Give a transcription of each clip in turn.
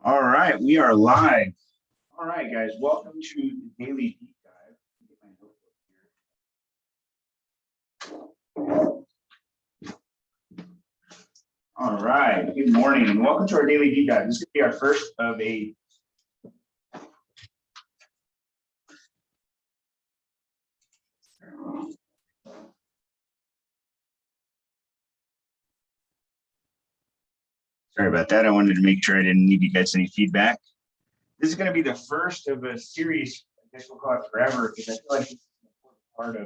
All right, we are live. All right, guys, welcome to the Daily Deep Dive. Get my notebook here. All right, good morning and welcome to our Daily Deep Dive. This is going to be our first of a Sorry about that. I wanted to make sure I didn't leave you guys any feedback. This is going to be the first of a series. I guess we'll call it forever because I feel like it's an important part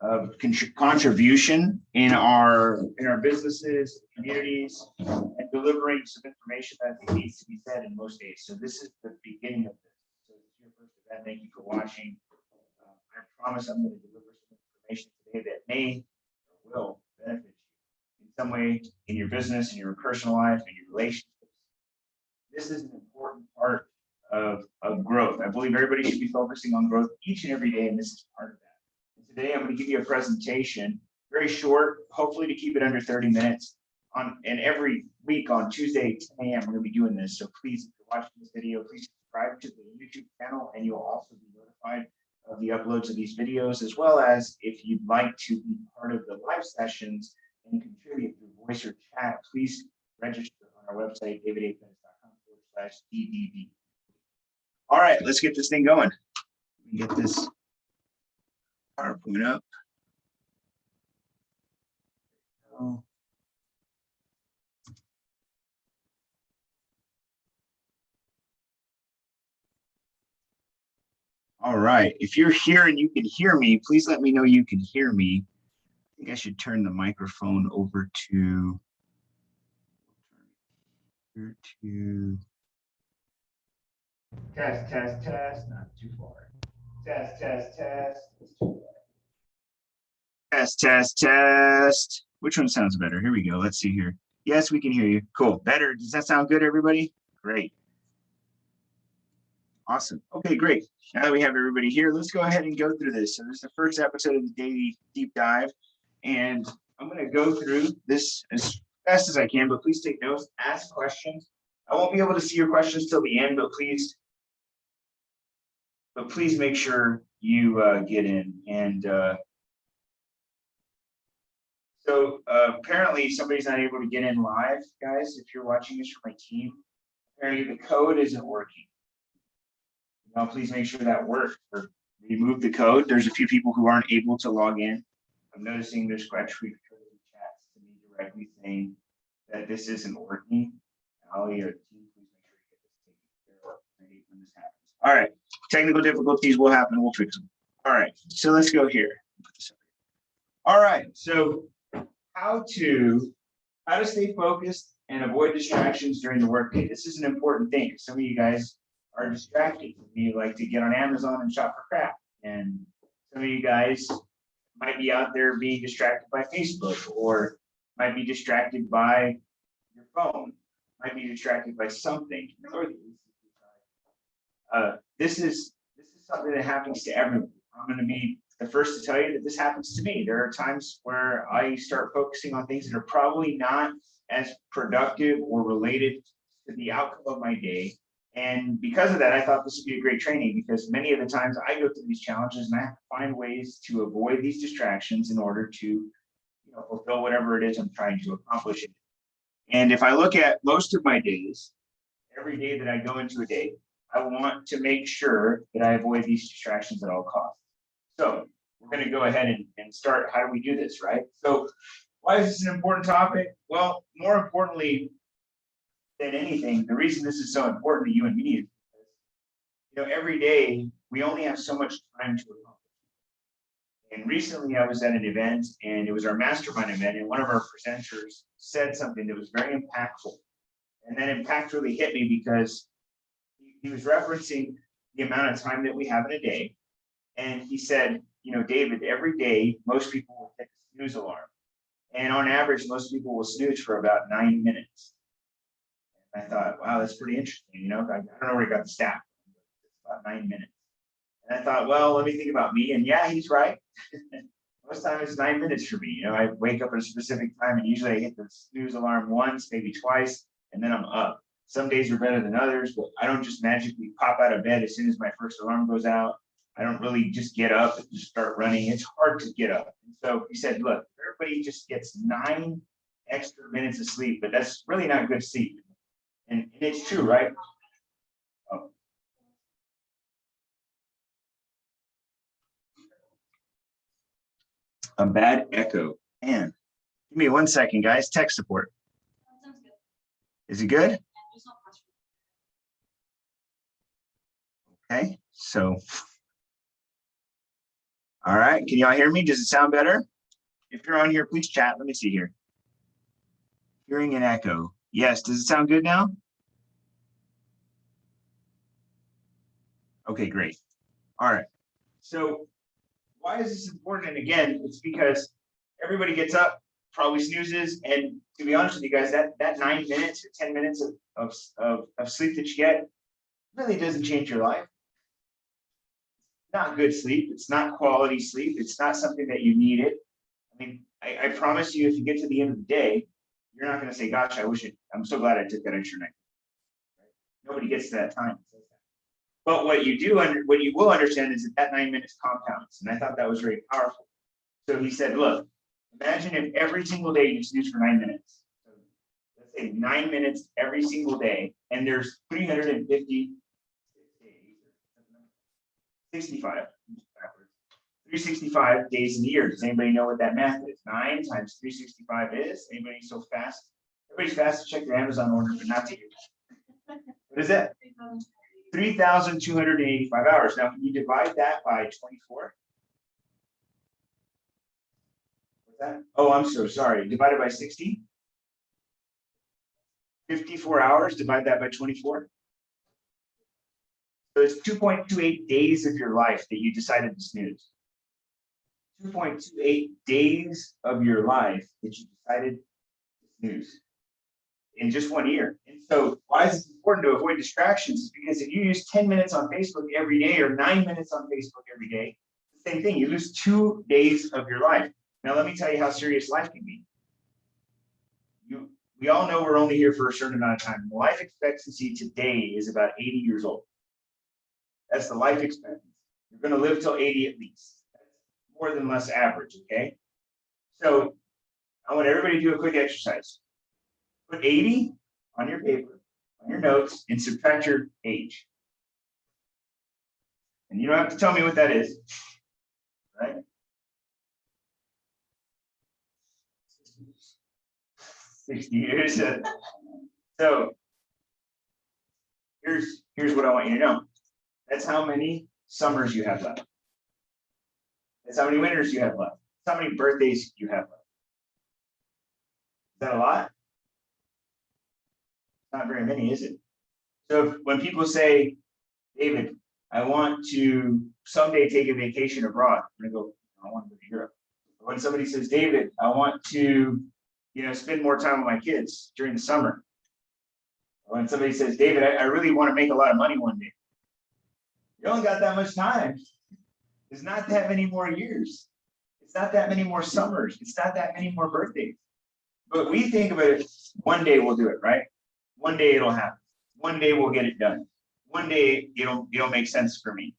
of contribution in our businesses, communities, and delivering some information that needs to be said in most days. So this is the beginning of this. So this is your first event. Thank you for watching. I promise I'm going to deliver some information today that may or will benefit you in some way in your business, in your personal life, in your relationships. This is an important part of growth. I believe everybody should be focusing on growth each and every day, and this is part of that. And today, I'm going to give you a presentation, very short, hopefully to keep it under 30 minutes. And every week on Tuesday, 10 a.m., we're going to be doing this. So please, if you're watching this video, please subscribe to the YouTube channel, and you'll also be notified of the uploads of these videos, as well as if you'd like to be part of the live sessions and contribute through voice or chat, please register on our website, davidapenness.com/DDD. All right, let's get this thing going. Let me get this PowerPoint up. All right, if you're here and you can hear me, please let me know you can hear me. I think I should turn the microphone over to test, not too far. Test. Which one sounds better? Here we go. Let's see here. Yes, we can hear you. Cool. Better. Does that sound good, everybody? Great. Awesome. Okay, great. Now that we have everybody here, let's go ahead and go through this. So this is the first episode of the Daily Deep Dive, and I'm going to go through this as fast as I can, but please take notes, ask questions. I won't be able to see your questions till the end, but please make sure you get in. And so apparently somebody's not able to get in live, guys. If you're watching this from my team, apparently the code isn't working. Now, please make sure that works or remove the code. There's a few people who aren't able to log in. I'm noticing there's actually chats to me directly saying that this isn't working. Ali or team, please make sure you get this taken care of when this happens. All right, technical difficulties will happen. We'll fix them. All right, so let's go here. All right, so how to stay focused and avoid distractions during the workday. This is an important thing. Some of you guys are distracted. You like to get on Amazon and shop for crap. And some of you guys might be out there being distracted by Facebook, or might be distracted by your phone, might be distracted by something. This is something that happens to everyone. I'm going to be the first to tell you that this happens to me. There are times where I start focusing on things that are probably not as productive or related to the outcome of my day. And because of that, I thought this would be a great training, because many of the times I go through these challenges and I have to find ways to avoid these distractions in order to fulfill whatever it is I'm trying to accomplish. And if I look at most of my days, every day that I go into a day, I want to make sure that I avoid these distractions at all costs. So we're going to go ahead and start. How do we do this, right? So why is this an important topic? Well, more importantly than anything, the reason this is so important to you and me is because, every day we only have so much time to accomplish. And recently I was at an event, and it was our mastermind event, and one of our presenters said something that was very impactful. And that impact really hit me because he was referencing the amount of time that we have in a day. And he said, David, every day, most people will hit the snooze alarm. And on average, most people will snooze for about 9 minutes. And I thought, wow, that's pretty interesting. I don't know where he got the stat. It's about 9 minutes. And I thought, well, let me think about me. And yeah, he's right. Most time it's 9 minutes for me. I wake up at a specific time, and usually I hit the snooze alarm once, maybe twice, and then I'm up. Some days are better than others, but I don't just magically pop out of bed as soon as my first alarm goes out. I don't really just get up and just start running. It's hard to get up. And so he said, look, everybody just gets 9 extra minutes of sleep, but that's really not good sleep. And it's true, right? Oh. A bad echo. Man, give me 1 second, guys. Tech support. Is it good? Okay, so. All right, can y'all hear me? Does it sound better? If you're on here, please chat. Let me see here. Hearing an echo. Yes, does it sound good now? Okay, great. All right, so why is this important? And again, it's because everybody gets up, probably snoozes, and to be honest with you guys, that 9 minutes or 10 minutes of sleep that you get really doesn't change your life. Not good sleep. It's not quality sleep. It's not something that you needed. I mean, I promise you, if you get to the end of the day, you're not going to say, gosh, I'm so glad I took that extra night. Right? Nobody gets to that time. But what you will understand is that 9 minutes compounds. And I thought that was very powerful. So he said, look, imagine if every single day you snooze for 9 minutes. So let's say 9 minutes every single day, and there's 350 65, 365 days in a year. Does anybody know what that math is? 9 times 365 is? Anybody so fast? Everybody's fast to check their Amazon order, but not to you. What is that? 3,285 hours. Now, can you divide that by 24? What's that? Oh, I'm so sorry. Divided by 60? 54 hours, divide that by 24. So it's 2.28 days of your life that you decided to snooze. 2.28 days of your life that you decided to snooze in just 1 year. And so why is it important to avoid distractions? Because if you use 10 minutes on Facebook every day or 9 minutes on Facebook every day, the same thing, you lose 2 days of your life. Now, let me tell you how serious life can be. We all know we're only here for a certain amount of time. The life expectancy today is about 80 years old. That's the life expectancy. You're going to live till 80 at least. That's more than less average, okay? So I want everybody to do a quick exercise. Put 80 on your paper, on your notes, and subtract your age. And you don't have to tell me what that is, right? 60 years. So here's what I want you to know. That's how many summers you have left. That's how many winters you have left. That's how many birthdays you have left. Is that a lot? Not very many, is it? So when people say, David, I want to someday take a vacation abroad, I'm gonna go, I want to go to Europe. When somebody says, David, I want to, spend more time with my kids during the summer. When somebody says, David, I really want to make a lot of money one day. You only got that much time. There's not that many more years. It's not that many more summers. It's not that many more birthdays. But we think about it, one day we'll do it, right? One day it'll happen. One day we'll get it done. One day it'll make sense for me.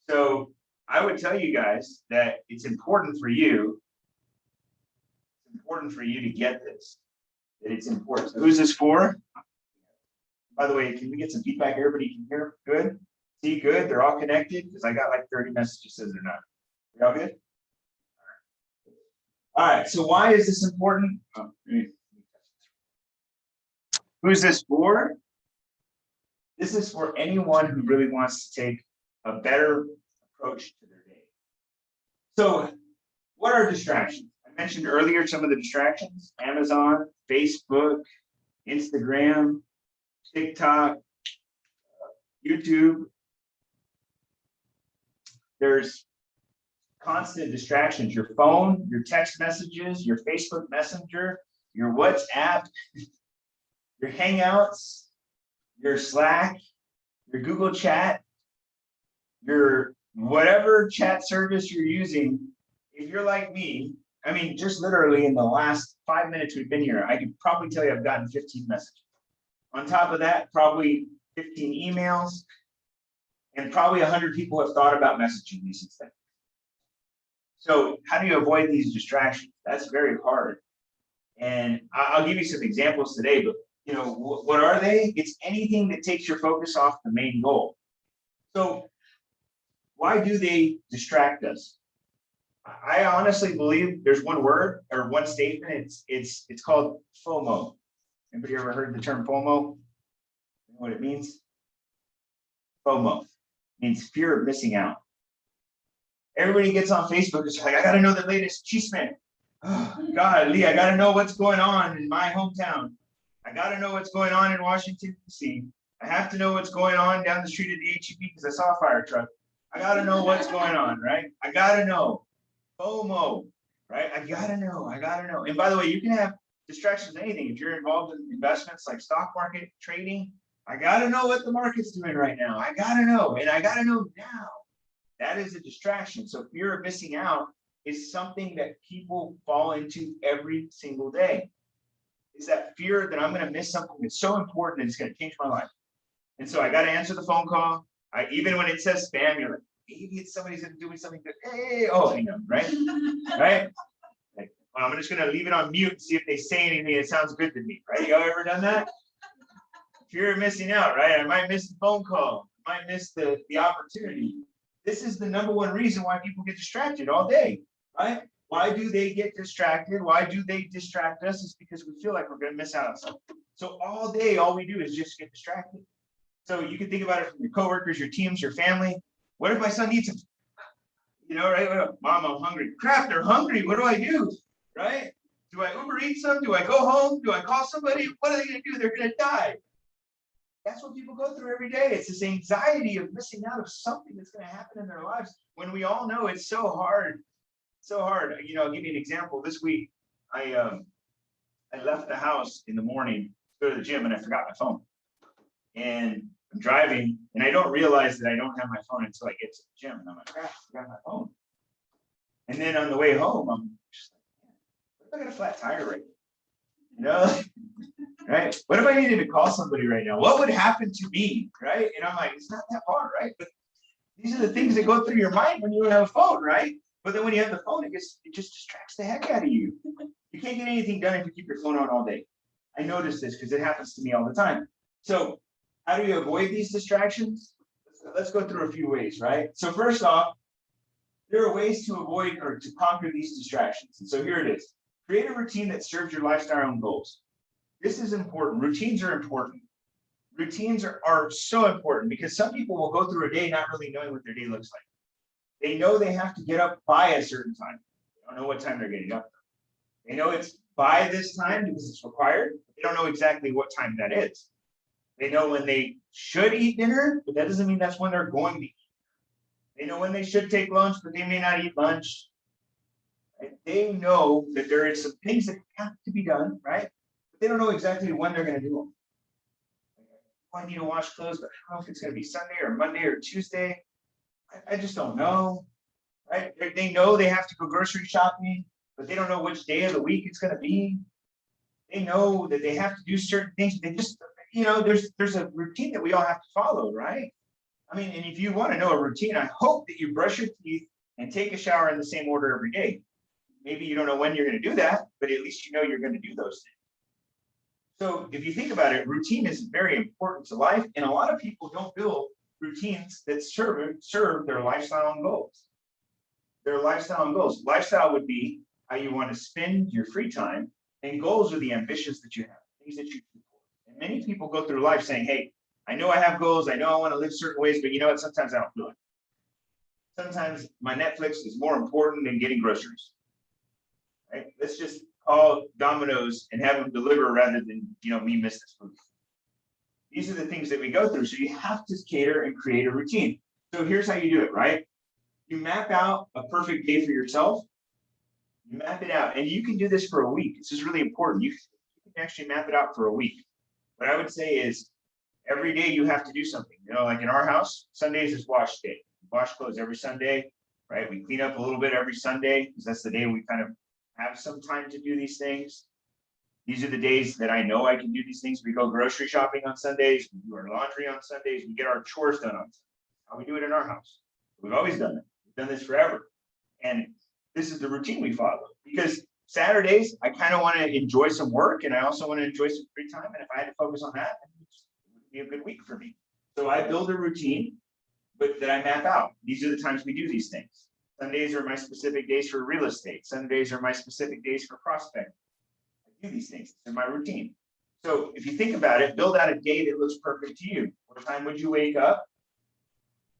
So I would tell you guys that it's important for you. It's important for you to get this. That it's important. So who's this for? By the way, can we get some feedback? Everybody can hear good? See, good? They're all connected? Because I got like 30 messages says they're not. We all good? All right, so why is this important? Who's this for? This is for anyone who really wants to take a better approach to their day. So what are distractions? I mentioned earlier some of the distractions: Amazon, Facebook, Instagram, TikTok, YouTube. There's constant distractions: your phone, your text messages, your Facebook Messenger, your WhatsApp, your Hangouts, your Slack, your Google Chat, your whatever chat service you're using. If you're like me, I mean, just literally in the last 5 minutes we've been here, I could probably tell you I've gotten 15 messages. On top of that, probably 15 emails, and probably 100 people have thought about messaging me since then. So how do you avoid these distractions? That's very hard. And I'll give you some examples today, but what are they? It's anything that takes your focus off the main goal. So why do they distract us? I honestly believe there's one word or one statement. It's called FOMO. Anybody ever heard the term FOMO? You know what it means? FOMO means fear of missing out. Everybody gets on Facebook. It's like, I got to know the latest chisme. Oh, God, Lee, I got to know what's going on in my hometown. I got to know what's going on in Washington, D.C. I have to know what's going on down the street at the HEB because I saw a fire truck. I got to know what's going on, right? I got to know. FOMO, right? I got to know. I got to know. And by the way, you can have distractions, anything. If you're involved in investments like stock market trading, I got to know what the market's doing right now. I got to know. And I got to know now. That is a distraction. So fear of missing out is something that people fall into every single day. Is that fear that I'm going to miss something that's so important and it's going to change my life. And so I got to answer the phone call. Even when it says spam, you're like, maybe it's somebody's going to do something good. Hey, oh, right? Right? Like, well, I'm just going to leave it on mute and see if they say anything that sounds good to me, right? Y'all ever done that? Fear of missing out, right? I might miss the phone call. I might miss the opportunity. This is the number one reason why people get distracted all day, right? Why do they get distracted? Why do they distract us? It's because we feel like we're going to miss out on something. So all day, all we do is just get distracted. So you can think about it from your coworkers, your teams, your family. What if my son needs something? Right? Mom, I'm hungry. Crap, they're hungry. What do I do? Right? Do I Uber Eats them? Do I go home? Do I call somebody? What are they going to do? They're going to die. That's what people go through every day. It's this anxiety of missing out of something that's going to happen in their lives when we all know it's so hard. So hard. I'll give you an example. This week, I left the house in the morning to go to the gym and I forgot my phone. And I'm driving and I don't realize that I don't have my phone until I get to the gym. And I'm like, crap, I forgot my phone. And then on the way home, I'm just like, what if I got a flat tire right now? Right? What if I needed to call somebody right now? What would happen to me? Right? And I'm like, it's not that hard, right? But these are the things that go through your mind when you don't have a phone, right? But then when you have the phone, it just distracts the heck out of you. You can't get anything done if you keep your phone on all day. I notice this because it happens to me all the time. So how do you avoid these distractions? Let's go through a few ways, right? So first off, there are ways to avoid or to conquer these distractions. And so here it is. Create a routine that serves your lifestyle and goals. This is important. Routines are important. Routines are so important because some people will go through a day not really knowing what their day looks like. They know they have to get up by a certain time. They don't know what time they're getting up. They know it's by this time because it's required. They don't know exactly what time that is. They know when they should eat dinner, but that doesn't mean that's when they're going to eat. They know when they should take lunch, but they may not eat lunch. Right? They know that there is some things that have to be done, right? But they don't know exactly when they're going to do them. I need to wash clothes, but I don't know if it's going to be Sunday or Monday or Tuesday. I just don't know, right? They know they have to go grocery shopping, but they don't know which day of the week it's going to be. They know that they have to do certain things. They just, there's a routine that we all have to follow, right? I mean, and if you want to know a routine, I hope that you brush your teeth and take a shower in the same order every day. Maybe you don't know when you're going to do that, but at least you know you're going to do those things. So if you think about it, routine is very important to life, and a lot of people don't build routines that serve their lifestyle and goals. Their lifestyle and goals. Lifestyle would be how you want to spend your free time, and goals are the ambitions that you have, things that you do. And many people go through life saying, hey, I know I have goals, I know I want to live certain ways, but you know what? Sometimes I don't do it. Sometimes my Netflix is more important than getting groceries. Right? Let's just call Domino's and have them deliver rather than me miss this food. These are the things that we go through. So you have to cater and create a routine. So here's how you do it, right? You map out a perfect day for yourself. You map it out, and you can do this for a week. This is really important. You can actually map it out for a week. What I would say is every day you have to do something. Like in our house, Sundays is wash day. We wash clothes every Sunday, right? We clean up a little bit every Sunday because that's the day we kind of have some time to do these things. These are the days that I know I can do these things. We go grocery shopping on Sundays. We do our laundry on Sundays. We get our chores done on Sundays. How we do it in our house. We've always done it. We've done this forever. And this is the routine we follow. Because Saturdays, I kind of want to enjoy some work, and I also want to enjoy some free time. And if I had to focus on that, it would be a good week for me. So I build a routine, but that I map out. These are the times we do these things. Sundays are my specific days for real estate. Sundays are my specific days for prospecting. I do these things. They're my routine. So if you think about it, build out a day that looks perfect to you. What time would you wake up?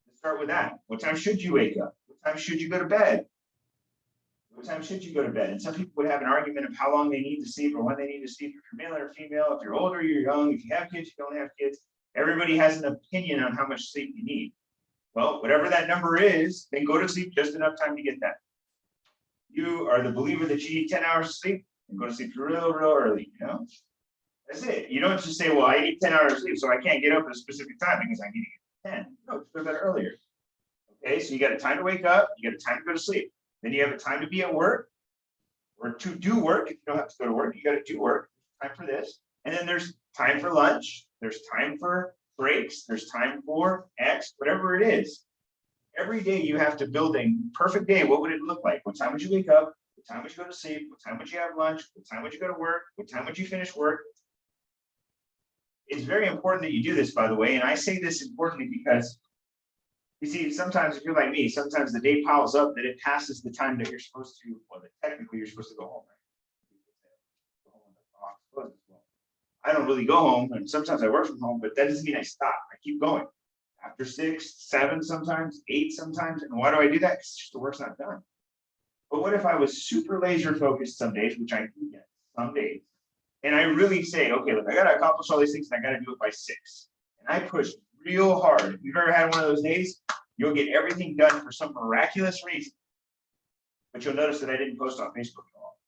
Let's start with that. What time should you wake up? What time should you go to bed? What time should you go to bed? And some people would have an argument of how long they need to sleep or when they need to sleep. If you're male or female, if you're older, you're young, if you have kids, you don't have kids. Everybody has an opinion on how much sleep you need. Well, whatever that number is, then go to sleep just enough time to get that. You are the believer that you need 10 hours of sleep, and go to sleep real early, you know? That's it. You don't just say, well, I need 10 hours of sleep, so I can't get up at a specific time because I need to get 10. No, just go to bed earlier. Okay, so you got a time to wake up, you got a time to go to sleep. Then you have a time to be at work, or to do work. If you don't have to go to work, you got to do work. Time for this. And then there's time for lunch. There's time for breaks. There's time for X, whatever it is. Every day you have to build a perfect day. What would it look like? What time would you wake up? What time would you go to sleep? What time would you have lunch? What time would you go to work? What time would you finish work? It's very important that you do this, by the way. And I say this importantly because you see, sometimes if you're like me, sometimes the day piles up that it passes the time that you're supposed to, well, that technically you're supposed to go home, right? I don't really go home, and sometimes I work from home, but that doesn't mean I stop. I keep going. After 6, 7, sometimes 8, sometimes. And why do I do that? Because the work's not done. But what if I was super laser focused some days, which I do get some days, and I really say, okay, look, I got to accomplish all these things, and I got to do it by 6. And I push real hard. If you've ever had one of those days, you'll get everything done for some miraculous reason. But you'll notice that I didn't post on Facebook at all.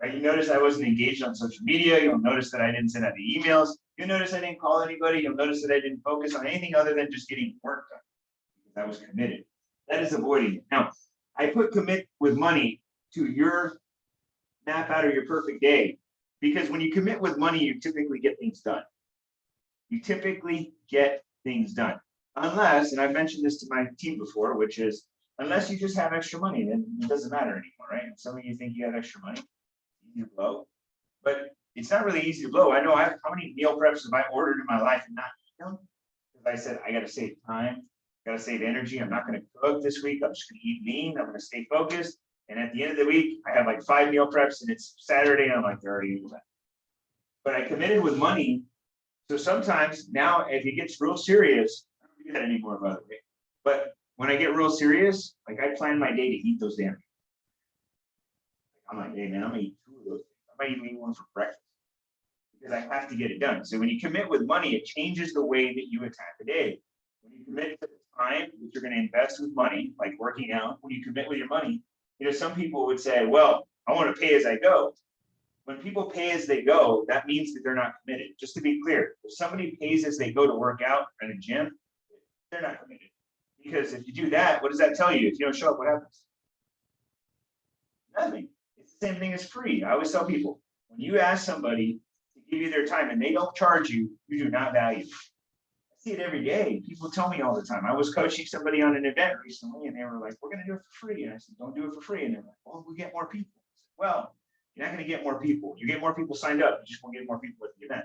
Right? You notice I wasn't engaged on social media. You'll notice that I didn't send out the emails. You'll notice I didn't call anybody. You'll notice that I didn't focus on anything other than just getting work done. Because I was committed. That is avoiding it. Now, I put commit with money to your map out of your perfect day. Because when you commit with money, you typically get things done. You typically get things done. Unless, and I've mentioned this to my team before, which is, unless you just have extra money, then it doesn't matter anymore, right? And some of you think you have extra money, easy to blow, but it's not really easy to blow. I know how many meal preps have I ordered in my life and not eat them? Because I said, I got to save time, got to save energy. I'm not going to cook this week. I'm just going to eat lean. I'm going to stay focused. And at the end of the week, I have like 5 meal preps and it's Saturday and I'm like, they're already eating that. But I committed with money. So sometimes now, if it gets real serious, I don't do that anymore, by the way. But when I get real serious, like I plan my day to eat those damn. I'm like, hey man, I'm gonna eat 2 of those. I might even eat one for breakfast because I have to get it done. So when you commit with money, it changes the way that you attack the day. When you commit to the time that you're going to invest with money, like working out, when you commit with your money, you know, some people would say, well, I want to pay as I go. When people pay as they go, that means that they're not committed. Just to be clear, if somebody pays as they go to work out at a gym, they're not committed. Because if you do that, what does that tell you? If you don't show up, what happens? Nothing. It's the same thing as free. I always tell people, when you ask somebody to give you their time and they don't charge you, you do not value. I see it every day. People tell me all the time. I was coaching somebody on an event recently and they were like, we're going to do it for free. And I said, don't do it for free. And they're like, well, we get more people. I said, well, you're not going to get more people. You get more people signed up. You just won't get more people at the event.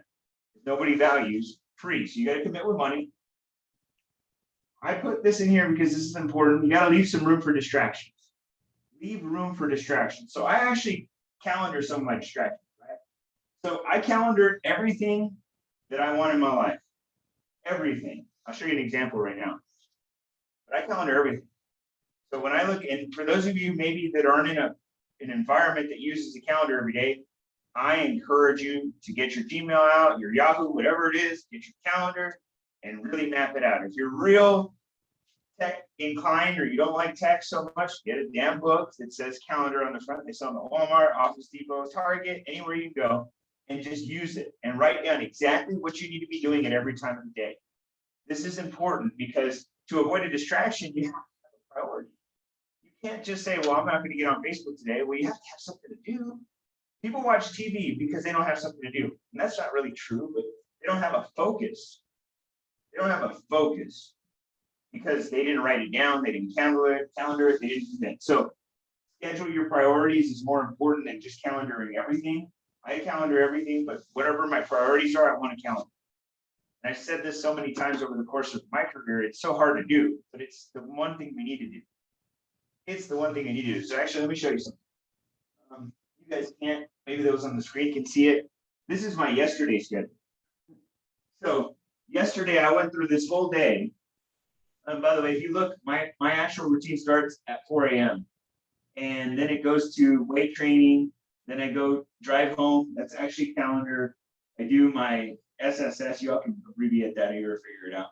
Nobody values free. So you got to commit with money. I put this in here because this is important. You got to leave some room for distractions. Leave room for distractions. So I actually calendar some of my distractions, right? So I calendar everything that I want in my life. Everything. I'll show you an example right now. But I calendar everything. So when I look, and for those of you maybe that aren't in an environment that uses a calendar every day, I encourage you to get your Gmail out, your Yahoo, whatever it is, get your calendar and really map it out. If you're real tech inclined or you don't like tech so much, get a damn book that says calendar on the front. They sell them at Walmart, Office Depot, Target, anywhere you go, and just use it and write down exactly what you need to be doing at every time of the day. This is important because to avoid a distraction, you have to have a priority. You can't just say, well, I'm not going to get on Facebook today. Well, you have to have something to do. People watch TV because they don't have something to do. And that's not really true, but they don't have a focus. They don't have a focus because they didn't write it down, they didn't calendar it, they didn't do that. So schedule your priorities is more important than just calendaring everything. I calendar everything, but whatever my priorities are, I want to calendar. And I've said this so many times over the course of my career, it's so hard to do, but it's the one thing we need to do. It's the one thing I need to do. So actually, let me show you something. You guys can't, maybe those on the screen can see it. This is my yesterday schedule. So yesterday I went through this whole day. And by the way, if you look, my actual routine starts at 4 a.m. And then it goes to weight training. Then I go drive home. That's actually calendar. I do my SSS. You all can abbreviate that here or figure it out.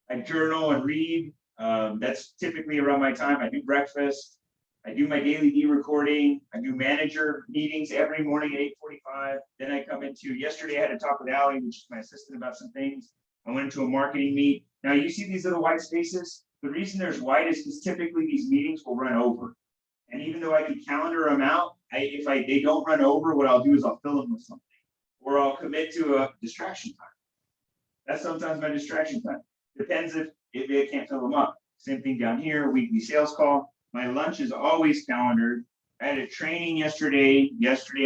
I journal and read. That's typically around my time. I do breakfast. I do my daily recording. I do manager meetings every morning at 8:45. Then I come into, yesterday I had a talk with Allie, which is my assistant, about some things. I went into a marketing meet. Now you see these little white spaces. The reason there's white is because typically these meetings will run over. And even though I could calendar them out, if they don't run over, what I'll do is I'll fill them with something, or I'll commit to a distraction time. That's sometimes my distraction time. Depends if I can't fill them up. Same thing down here, weekly sales call. My lunch is always calendared. I had a training yesterday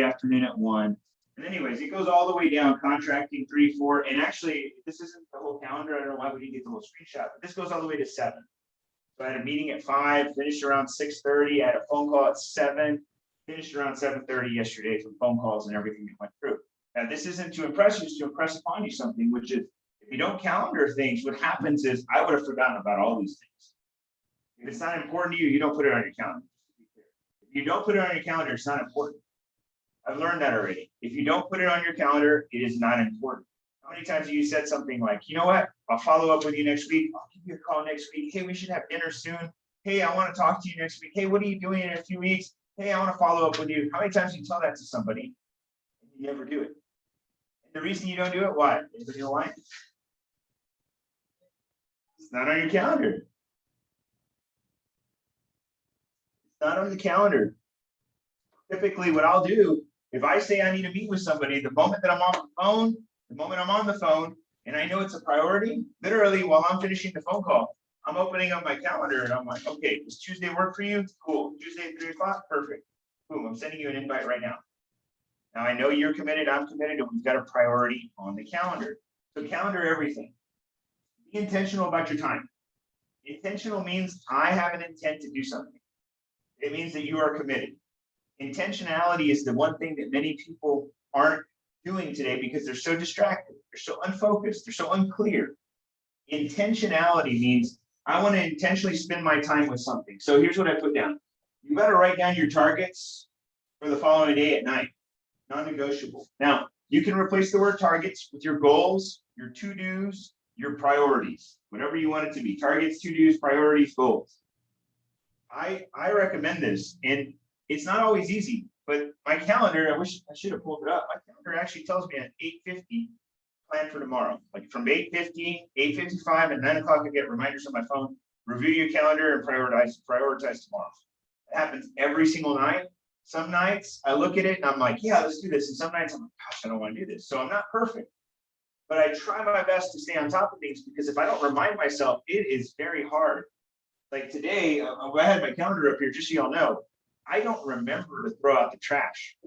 afternoon at 1. And anyways, it goes all the way down, contracting 3, 4. And actually, this isn't the whole calendar. I don't know why we didn't get the little screenshot, but this goes all the way to 7. So I had a meeting at 5, finished around 6:30. I had a phone call at 7, finished around 7:30 yesterday from phone calls and everything that went through. Now, this isn't to impress you, it's to impress upon you something, which is if you don't calendar things, what happens is I would have forgotten about all these things. If it's not important to you, you don't put it on your calendar. If you don't put it on your calendar, it's not important. I've learned that already. If you don't put it on your calendar, it is not important. How many times have you said something like, you know what, I'll follow up with you next week. I'll give you a call next week. Hey, we should have dinner soon. Hey, I want to talk to you next week. Hey, what are you doing in a few weeks? Hey, I want to follow up with you. How many times do you tell that to somebody and you never do it? And the reason you don't do it, why? Anybody know why? It's not on your calendar. It's not on the calendar. Typically, what I'll do, if I say I need to meet with somebody, the moment that I'm on the phone, and I know it's a priority, literally while I'm finishing the phone call, I'm opening up my calendar and I'm like, okay, does Tuesday work for you? Cool. Tuesday at 3 o'clock? Perfect. Boom, I'm sending you an invite right now. Now I know you're committed, I'm committed, and we've got a priority on the calendar. So calendar everything. Be intentional about your time. Intentional means I have an intent to do something. It means that you are committed. Intentionality is the one thing that many people aren't doing today because they're so distracted, they're so unfocused, they're so unclear. Intentionality means I want to intentionally spend my time with something. So here's what I put down. You better write down your targets for the following day at night, non-negotiable. Now, you can replace the word targets with your goals, your to-dos, your priorities, whatever you want it to be. Targets, to-dos, priorities, goals. I recommend this, and it's not always easy, but my calendar, I wish I should have pulled it up. My calendar actually tells me at 8:50, plan for tomorrow. Like from 8:50, 8:55, and 9 o'clock, I get reminders on my phone. Review your calendar and prioritize tomorrow. It happens every single night. Some nights I look at it and I'm like, yeah, let's do this. And some nights I'm like, gosh, I don't want to do this. So I'm not perfect, but I try my best to stay on top of things because if I don't remind myself, it is very hard. Like today, I had my calendar up here just so y'all know. I don't remember to throw out the trash.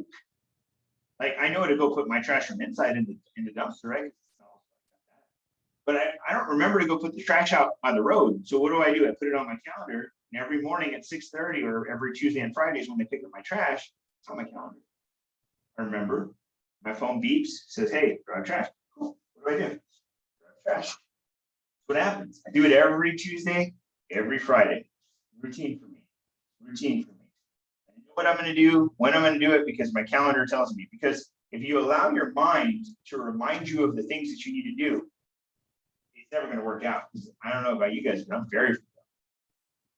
Like I know to go put my trash from inside in the dumpster, right? But I don't remember to go put the trash out on the road. So what do? I put it on my calendar, and every morning at 6:30 or every Tuesday and Fridays when they pick up my trash, it's on my calendar. I remember. My phone beeps, says, hey, drive trash. Cool. What do? Drive trash. What happens? I do it every Tuesday, every Friday. Routine for me. Routine for me. I know what I'm going to do, when I'm going to do it, because my calendar tells me. Because if you allow your mind to remind you of the things that you need to do, it's never going to work out. I don't know about you guys, but I'm very forgetful,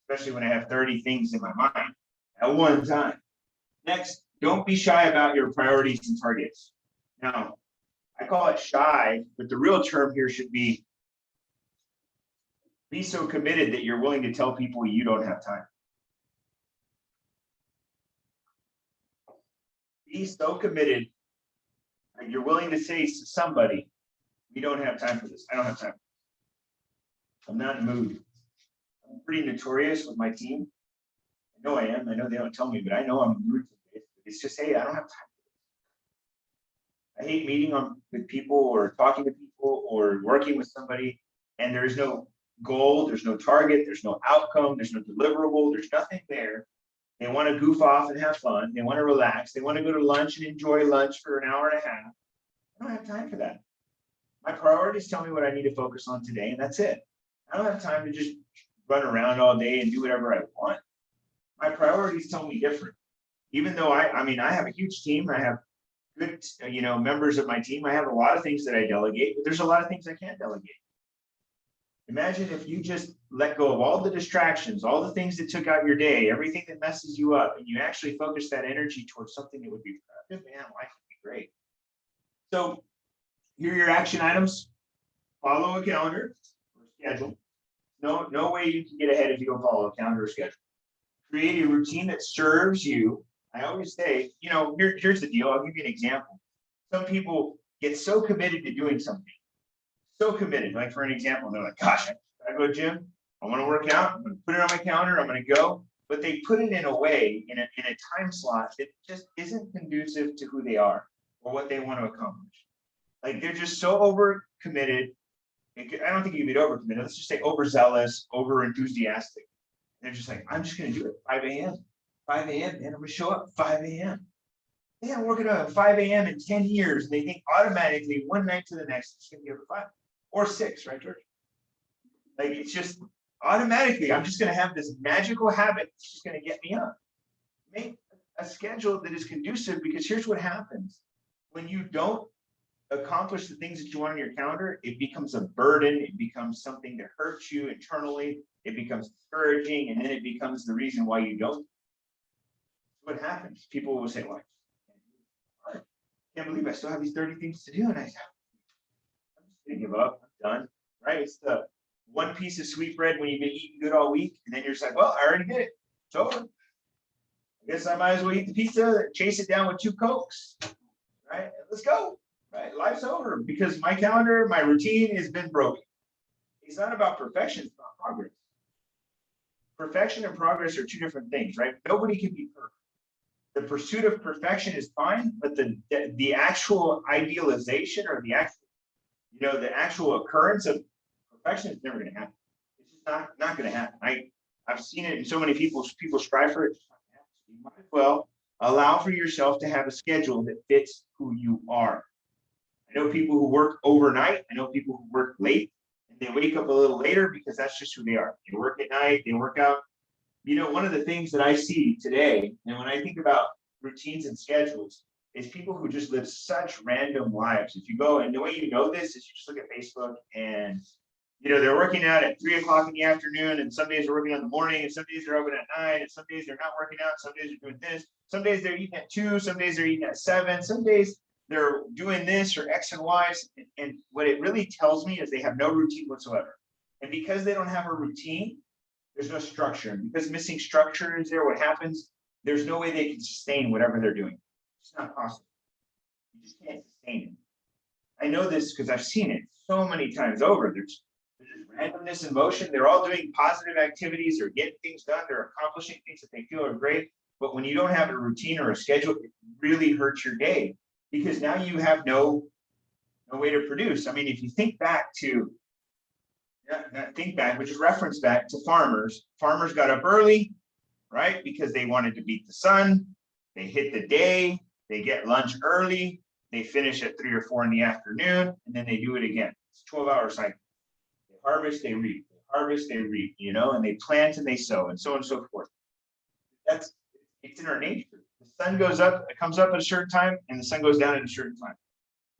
especially when I have 30 things in my mind at one time. Next, don't be shy about your priorities and targets. Now, I call it shy, but the real term here should be so committed that you're willing to tell people you don't have time. Be so committed. And you're willing to say to somebody, we don't have time for this. I don't have time. I'm not in the mood. I'm pretty notorious with my team. I know I am. I know they don't tell me, but I know I'm in the mood for this. It's just, hey, I don't have time. I hate meeting with people or talking to people or working with somebody, and there's no goal, there's no target, there's no outcome, there's no deliverable, there's nothing there. They want to goof off and have fun. They want to relax. They want to go to lunch and enjoy lunch for an hour and a half. I don't have time for that. My priorities tell me what I need to focus on today, and that's it. I don't have time to just run around all day and do whatever I want. My priorities tell me different. Even though I mean, I have a huge team. I have good, members of my team. I have a lot of things that I delegate, but there's a lot of things I can't delegate. Imagine if you just let go of all the distractions, all the things that took out your day, everything that messes you up, and you actually focus that energy towards something that would be productive. Man, life would be great. So here are your action items. Follow a calendar or schedule. No way you can get ahead if you don't follow a calendar or schedule. Create a routine that serves you. I always say, here's the deal. I'll give you an example. Some people get so committed to doing something, so committed. Like for an example, they're like, gosh, I go to the gym. I want to work out. I'm going to put it on my calendar. I'm going to go. But they put it in a way, in a time slot that just isn't conducive to who they are or what they want to accomplish. Like they're just so over committed. I don't think you can be overcommitted. Let's just say overzealous, over enthusiastic. They're just like, I'm just going to do it 5 a.m. 5 a.m. and I'm going to show up 5 a.m. They haven't worked out at 5 a.m. in 10 years. And they think automatically one night to the next, it's going to be over 5 or 6, right, George? Like it's just automatically, I'm just going to have this magical habit. It's just going to get me up. Make a schedule that is conducive, because here's what happens. When you don't accomplish the things that you want on your calendar, it becomes a burden. It becomes something that hurts you internally. It becomes discouraging, and then it becomes the reason why you don't. What happens? People will say, well, I can't believe I still have these 30 things to do. And I'm just gonna give up. I'm done. Right? It's the one piece of sweetbread when you've been eating good all week, and then you're just like, well, I already did it. It's over. I guess I might as well eat the pizza, chase it down with 2 Cokes. Right? Let's go. Right? Life's over because my calendar, my routine has been broken. It's not about perfection, it's about progress. Perfection and progress are 2 different things, right? Nobody can be perfect. The pursuit of perfection is fine, but the actual idealization or the actual occurrence of perfection is never going to happen. It's just not going to happen. I've seen it in so many people strive for it. You might as well allow for yourself to have a schedule that fits who you are. I know people who work overnight. I know people who work late, and they wake up a little later because that's just who they are. They work at night, they work out. One of the things that I see today, and when I think about routines and schedules, is people who just live such random lives. If you go, and the way you know this is you just look at Facebook, and they're working out at 3 o'clock in the afternoon, and some days they're working out in the morning, and some days they're open at 9, and some days they're not working out, some days they're doing this, some days they're eating at 2, some days they're eating at 7, some days they're doing this or X and Y. And what it really tells me is they have no routine whatsoever. And because they don't have a routine, there's no structure. And because missing structure is there, what happens? There's no way they can sustain whatever they're doing. It's not possible. You just can't sustain it. I know this because I've seen it so many times over. There's just randomness in motion. They're all doing positive activities. They're getting things done. They're accomplishing things that they feel are great. But when you don't have a routine or a schedule, it really hurts your day, because now you have no way to produce. I mean, if you think back to, but just reference back to farmers. Farmers got up early, right? Because they wanted to beat the sun. They hit the day. They get lunch early. They finish at 3 or 4 in the afternoon, and then they do it again. It's a 12-hour cycle. They harvest, they reap. They harvest, they reap. And they plant and they sow, and so on and so forth. It's in our nature. The sun goes up, it comes up at a certain time, and the sun goes down at a certain time.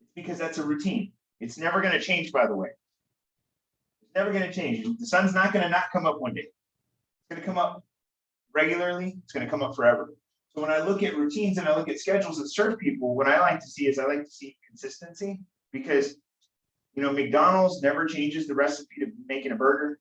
It's because that's a routine. It's never going to change, by the way. It's never going to change. The sun's not going to not come up one day. It's going to come up regularly. It's going to come up forever. So when I look at routines and I look at schedules that serve people, what I like to see is consistency, because McDonald's never changes the recipe to making a burger.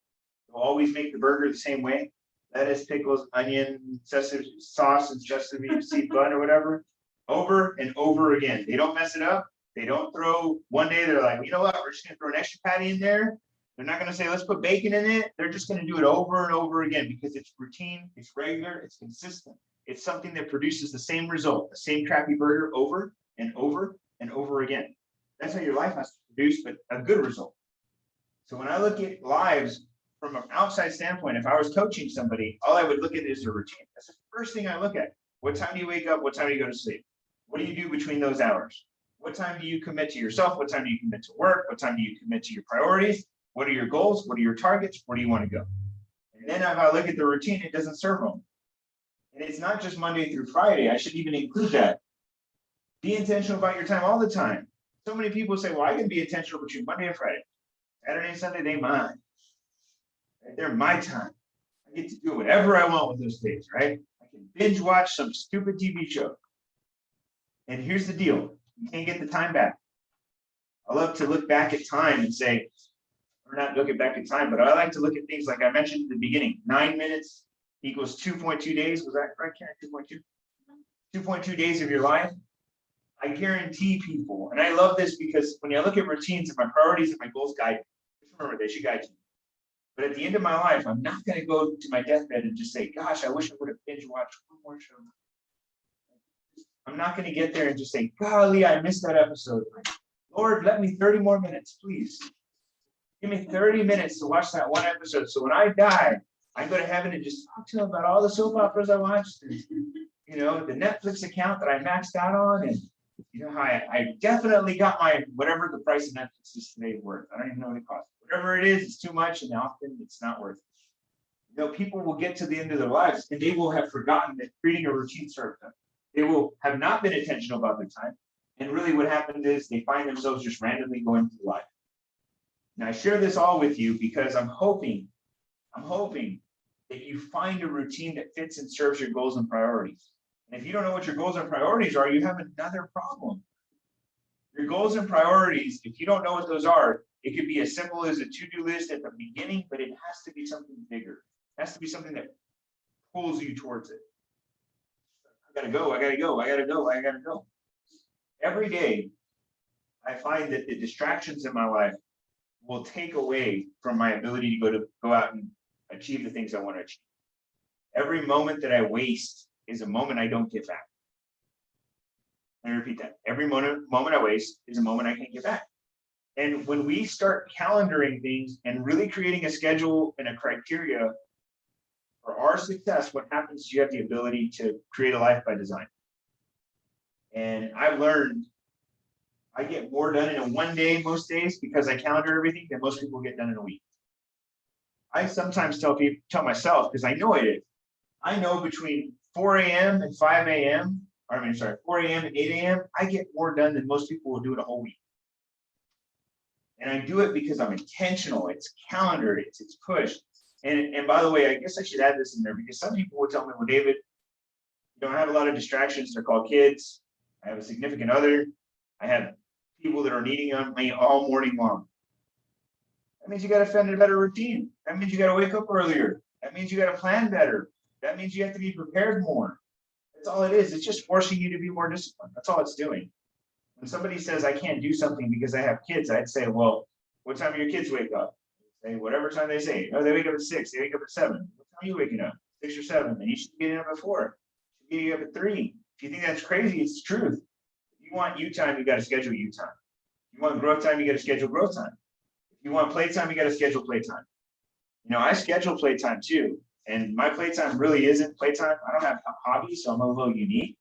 They'll always make the burger the same way. Lettuce, pickles, onion, sesame sauce, and sesame seed bun or whatever. over and over again. They don't mess it up. They don't throw one day, they're like, you know what, we're just gonna throw an extra patty in there. They're not gonna say, let's put bacon in it. They're just gonna do it over and over again because it's routine, it's regular, it's consistent. It's something that produces the same result, the same crappy burger over and over and over again. That's how your life has to produce, but a good result. So when I look at lives from an outside standpoint, if I was coaching somebody, all I would look at is their routine. That's the first thing I look at. What time do you wake up? What time do you go to sleep? What do you do between those hours? What time do you commit to yourself? What time do you commit to work? What time do you commit to your priorities? What are your goals? What are your targets? Where do you want to go? And then if I look at the routine, it doesn't serve them. And it's not just Monday through Friday. I should even include that. Be intentional about your time all the time. So many people say, well, I can be intentional between Monday and Friday. Saturday and Sunday, they mine. They're my time. I get to do whatever I want with those days, right? I can binge watch some stupid TV show. And here's the deal. You can't get the time back. I love to look back at time and say, or not look back at time, but I like to look at things like I mentioned at the beginning. 9 minutes equals 2.2 days. Was that right, Karen? 2.2? 2.2 days of your life. I guarantee people, and I love this because when I look at routines and my priorities and my goals guide me, just remember they should guide you. But at the end of my life, I'm not going to go to my deathbed and just say, gosh, I wish I would have binge watched one more show. I'm not going to get there and just say, golly, I missed that episode. Lord, let me 30 more minutes, please. Give me 30 minutes to watch that one episode. So when I die, I go to heaven and just talk to him about all the soap operas I watched. And, you know, the Netflix account that I maxed out on. And, you know, how I definitely got my, whatever the price of Netflix is today worth. I don't even know what it costs. Whatever it is, it's too much. And often it's not worth it. You know, people will get to the end of their lives and they will have forgotten that creating a routine served them. They will have not been intentional about their time. And really what happened is they find themselves just randomly going through life. Now I share this all with you because I'm hoping that you find a routine that fits and serves your goals and priorities. And if you don't know what your goals and priorities are, you have another problem. Your goals and priorities, if you don't know what those are, it could be as simple as a to-do list at the beginning, but it has to be something bigger. It has to be something that pulls you towards it. I gotta go, I gotta go, I gotta go, I gotta go. Every day, I find that the distractions in my life will take away from my ability to go out and achieve the things I want to achieve. Every moment that I waste is a moment I don't get back. Let me repeat that. Every moment I waste is a moment I can't get back. And when we start calendaring things and really creating a schedule and a criteria for our success, what happens is you have the ability to create a life by design. And I've learned I get more done in a one day most days because I calendar everything than most people get done in a week. I sometimes tell myself, because I know it is, I know between 4 a.m. and 5 a.m., 4 a.m. and 8 a.m., I get more done than most people will do in a whole week. And I do it because I'm intentional. It's calendared, it's pushed. And by the way, I guess I should add this in there because some people would tell me, well, David, you don't have a lot of distractions. They're called kids. I have a significant other. I have people that are needing on me all morning long. That means you got to find a better routine. That means you got to wake up earlier. That means you got to plan better. That means you have to be prepared more. That's all it is. It's just forcing you to be more disciplined. That's all it's doing. When somebody says I can't do something because I have kids, I'd say, well, what time do your kids wake up? Say whatever time they say. Oh, they wake up at 6. They wake up at 7. What time are you waking up? 6 or 7. And you should be getting up at 4. You should be getting up at 3. If you think that's crazy, it's the truth. If you want you time, you got to schedule you time. If you want growth time, you got to schedule growth time. If you want playtime, you got to schedule playtime. You know, I schedule playtime too. And my playtime really isn't playtime. I don't have hobbies, so I'm a little unique.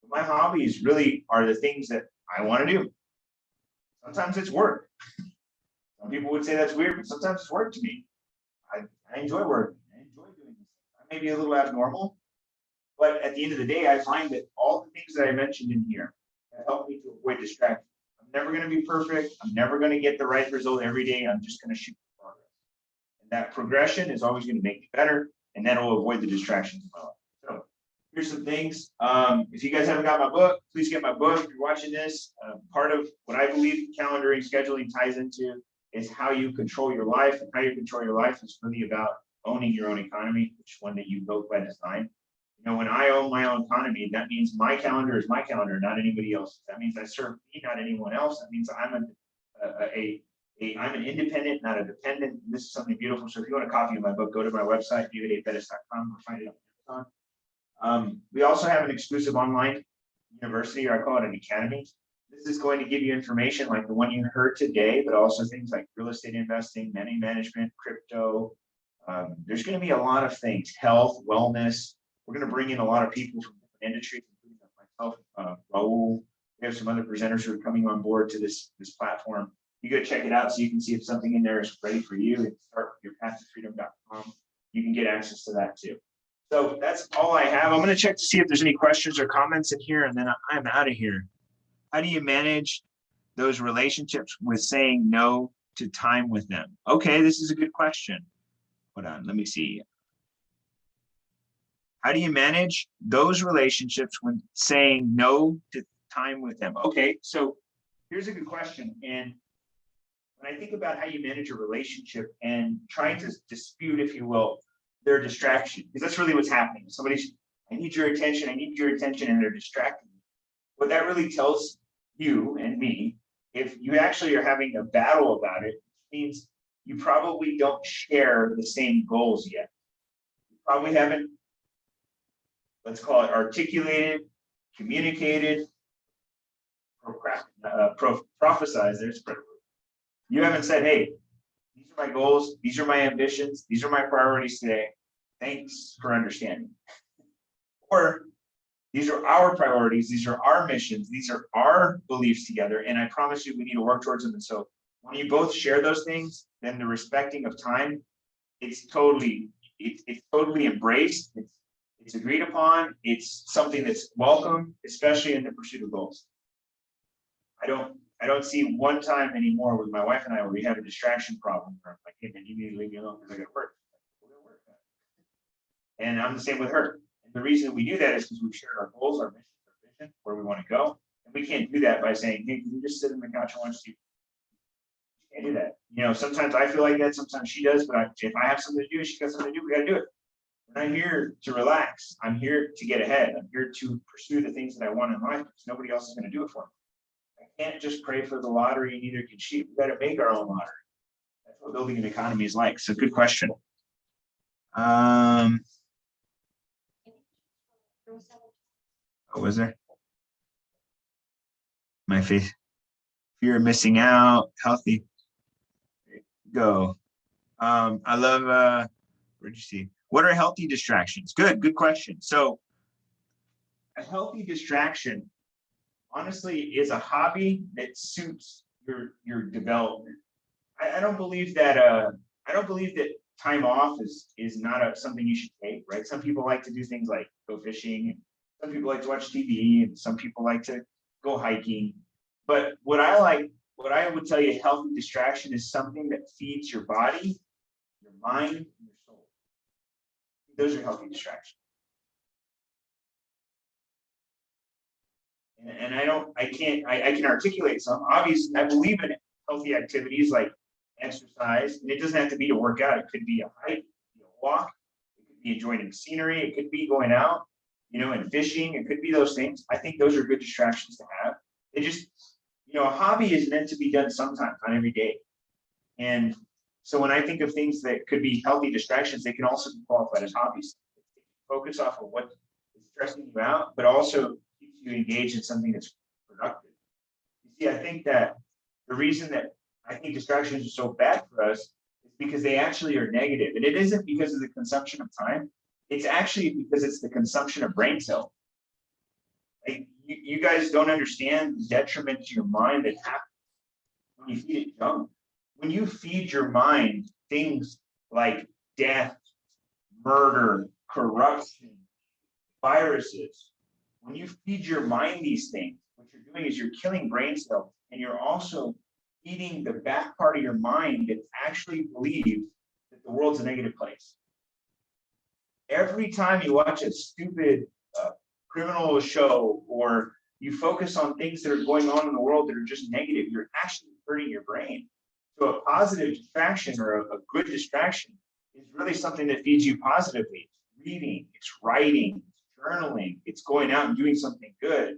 But my hobbies really are the things that I want to do. Sometimes it's work. Some people would say that's weird, but sometimes it's work to me. I enjoy working. I enjoy doing this. I may be a little abnormal, but at the end of the day, I find that all the things that I mentioned in here have helped me to avoid distraction. I'm never going to be perfect. I'm never going to get the right result every day. I'm just going to shoot for progress. And that progression is always going to make me better, and that'll avoid the distractions in my life. So here's some things. If you guys haven't got my book, please get my book. If you're watching this, part of what I believe calendaring, scheduling ties into is how you control your life. And how you control your life is really about owning your own economy, which is one that you built by design. When I own my own economy, that means my calendar is my calendar, not anybody else's. That means I serve me, not anyone else. That means I'm I'm an independent, not a dependent. This is something beautiful. So if you want a copy of my book, go to my website, davidaperez.com, or find it on Amazon. We also have an exclusive online university, or I call it an academy. This is going to give you information like the one you heard today, but also things like real estate investing, money management, crypto. There's going to be a lot of things, health, wellness. We're going to bring in a lot of people from different industries, including myself, Raul. We have some other presenters who are coming on board to this platform. You go check it out so you can see if something in there is ready for you. And start your path to freedom.com. You can get access to that too. So that's all I have. I'm going to check to see if there's any questions or comments in here, and then I'm out of here. How do you manage those relationships with saying no to time with them? Okay, this is a good question. Hold on, let me see. How do you manage those relationships when saying no to time with them? Okay, so here's a good question. And when I think about how you manage a relationship and trying to dispute, if you will, their distraction, because that's really what's happening. Somebody's, I need your attention, and they're distracting me. What that really tells you and me, if you actually are having a battle about it, means you probably don't share the same goals yet. You probably haven't, let's call it, articulated, communicated, prophesized. There's you haven't said, hey, these are my goals, these are my ambitions, these are my priorities today. Thanks for understanding. Or these are our priorities, these are our missions, these are our beliefs together, and I promise you we need to work towards them. And so when you both share those things, then the respecting of time, it's totally embraced, it's agreed upon, it's something that's welcome, especially in the pursuit of goals. I don't see one time anymore with my wife and I where we have a distraction problem where I'm like, hey man, you need to leave me alone because I gotta work. We're gonna work. And I'm the same with her. And the reason we do that is because we've shared our goals, our mission, our vision, where we want to go. And we can't do that by saying, hey, can you just sit on the couch and watch TV? You can't do that. Sometimes I feel like that, sometimes she does, but if I have something to do, she got something to do, we gotta do it. I'm not here to relax. I'm here to get ahead. I'm here to pursue the things that I want in life because nobody else is going to do it for me. I can't just pray for the lottery, and neither can she. We've got to make our own lottery. That's what building an economy is like. So good question. What was there? My faith. Fear of missing out, healthy. Go. I love, where'd you see? What are healthy distractions? Good question. So a healthy distraction, honestly, is a hobby that suits your development. I don't believe that time off is not something you should take, right? Some people like to do things like go fishing, and some people like to watch TV, and some people like to go hiking. But what I would tell you, healthy distraction is something that feeds your body, your mind, and your soul. Those are healthy distractions. And I can articulate some. Obviously, I believe in healthy activities like exercise, and it doesn't have to be to work out. It could be a hike, it could be a walk, it could be enjoying the scenery, it could be going out, and fishing. It could be those things. I think those are good distractions to have. They just, a hobby is meant to be done sometimes, not every day. And so when I think of things that could be healthy distractions, they can also be qualified as hobbies. Focus off of what is stressing you out, but also keeps you engaged in something that's productive. You see, I think that the reason that I think distractions are so bad for us is because they actually are negative. And it isn't because of the consumption of time. It's actually because it's the consumption of brain cells. Like, you guys don't understand the detriment to your mind that happens when you feed it junk. When you feed your mind things like death, murder, corruption, viruses, when you feed your mind these things, what you're doing is you're killing brain cells, and you're also feeding the back part of your mind that actually believes that the world's a negative place. Every time you watch a stupid criminal show, or you focus on things that are going on in the world that are just negative, you're actually hurting your brain. So a positive distraction, or a good distraction, is really something that feeds you positively. It's reading, it's writing, it's journaling. It's going out and doing something good.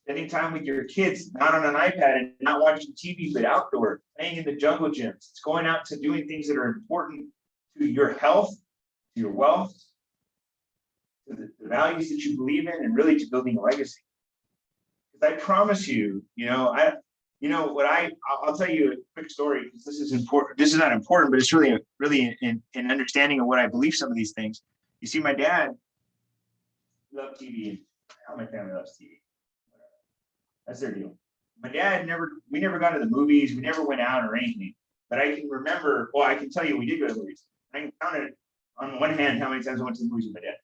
Spending time with your kids, not on an iPad and not watching TV, but outdoors, playing in the jungle gyms. It's going out to doing things that are important to your health, to your wealth, to the values that you believe in, and really to building a legacy. Because I promise you, I'll tell you a quick story, because this is important. This is not important, but it's really in understanding of what I believe some of these things. You see, my dad loved TV. How my family loves TV. That's their deal. My dad we never got to the movies. We never went out or anything. But I can remember, well, I can tell you we did go to the movies. I can count it on one hand how many times I went to the movies with my dad.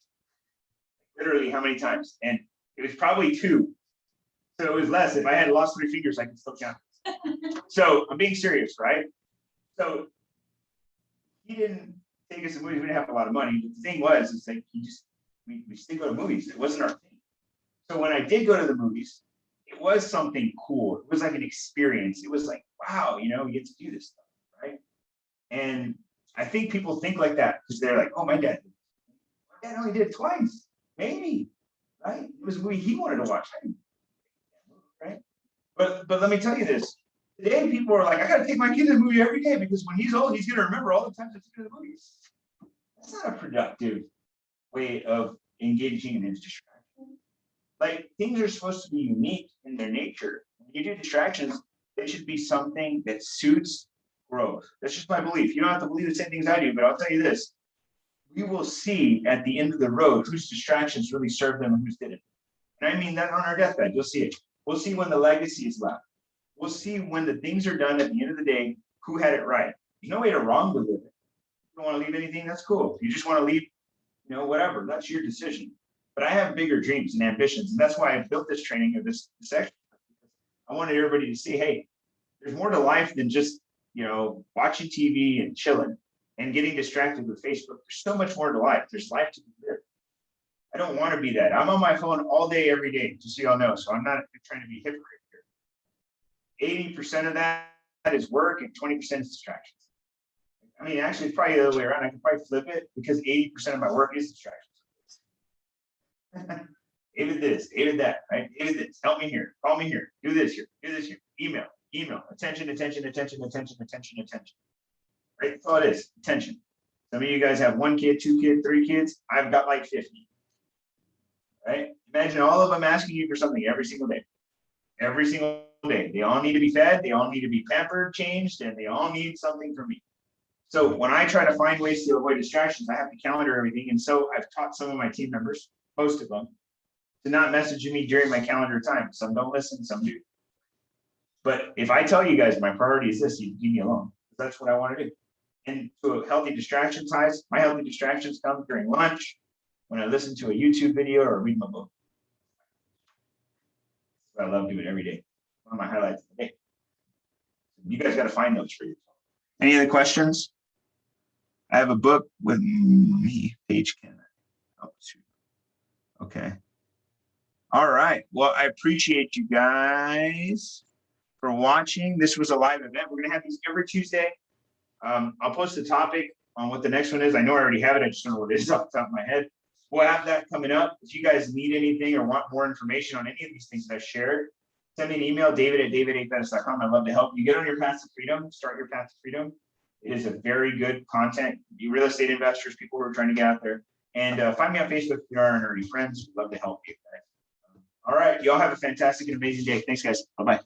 Literally how many times. And it was probably 2. So it was less. If I had lost 3 fingers, I could still count. So I'm being serious, right? So he didn't take us to movies. We didn't have a lot of money. But the thing was, it's like we just didn't go to movies. It wasn't our thing. So when I did go to the movies, it was something cool. It was like an experience. It was like, wow, you get to do this stuff, right? And I think people think like that because they're like, oh, my dad only did it twice, maybe, right? It was a movie he wanted to watch, right? But let me tell you this. Today, people are like, I got to take my kid to the movie every day because when he's old, he's going to remember all the times I took him to the movies. That's not a productive way of engaging in his distraction. Like, things are supposed to be unique in their nature. When you do distractions, it should be something that suits growth. That's just my belief. You don't have to believe the same things I do, but I'll tell you this. We will see at the end of the road whose distractions really served them and whose didn't. And I mean that on our deathbed. You'll see it. We'll see when the legacy is left. We'll see when the things are done at the end of the day, who had it right. There's no way to wrong to live it. If you don't want to leave anything, that's cool. If you just want to leave, whatever, that's your decision. But I have bigger dreams and ambitions. And that's why I built this training of this exercise. I wanted everybody to see, hey, there's more to life than just, watching TV and chilling and getting distracted with Facebook. There's so much more to life. There's life to be lived. I don't want to be that. I'm on my phone all day, every day, just so y'all know. So I'm not trying to be a hypocrite here. 80% of that is work and 20% is distractions. I mean, actually, it's probably the other way around. I can probably flip it because 80% of my work is distractions. David this, David that, right? David this, help me here, call me here, do this here, email, attention, right? That's all it is, attention. Some of you guys have 1 kid, 2 kids, 3 kids. I've got like 50, right? Imagine all of them asking you for something every single day. They all need to be fed, they all need to be pampered, changed, and they all need something from me. So when I try to find ways to avoid distractions, I have to calendar everything. And so I've taught some of my team members, most of them, to not message me during my calendar time. Some don't listen, some do. But if I tell you guys my priority is this, you leave me alone. That's what I want to do. And to a healthy distraction size, my healthy distractions come during lunch, when I listen to a YouTube video or read my book. That's what I love doing every day. One of my highlights of the day. You guys got to find those for yourself. Any other questions? I have a book with me, Paige Cannon. Oh, shoot. Okay. All right. Well, I appreciate you guys for watching. This was a live event. We're going to have these every Tuesday. I'll post the topic on what the next one is. I know I already have it. I just don't know what it is off the top of my head. We'll have that coming up. If you guys need anything or want more information on any of these things that I've shared, send me an email, david@david8bettis.com. I'd love to help you get on your path to freedom, start your path to freedom. It is a very good content. You real estate investors, people who are trying to get out there. And find me on Facebook if you are already friends. We'd love to help you guys. All right. Y'all have a fantastic and amazing day. Thanks, guys. Bye-bye.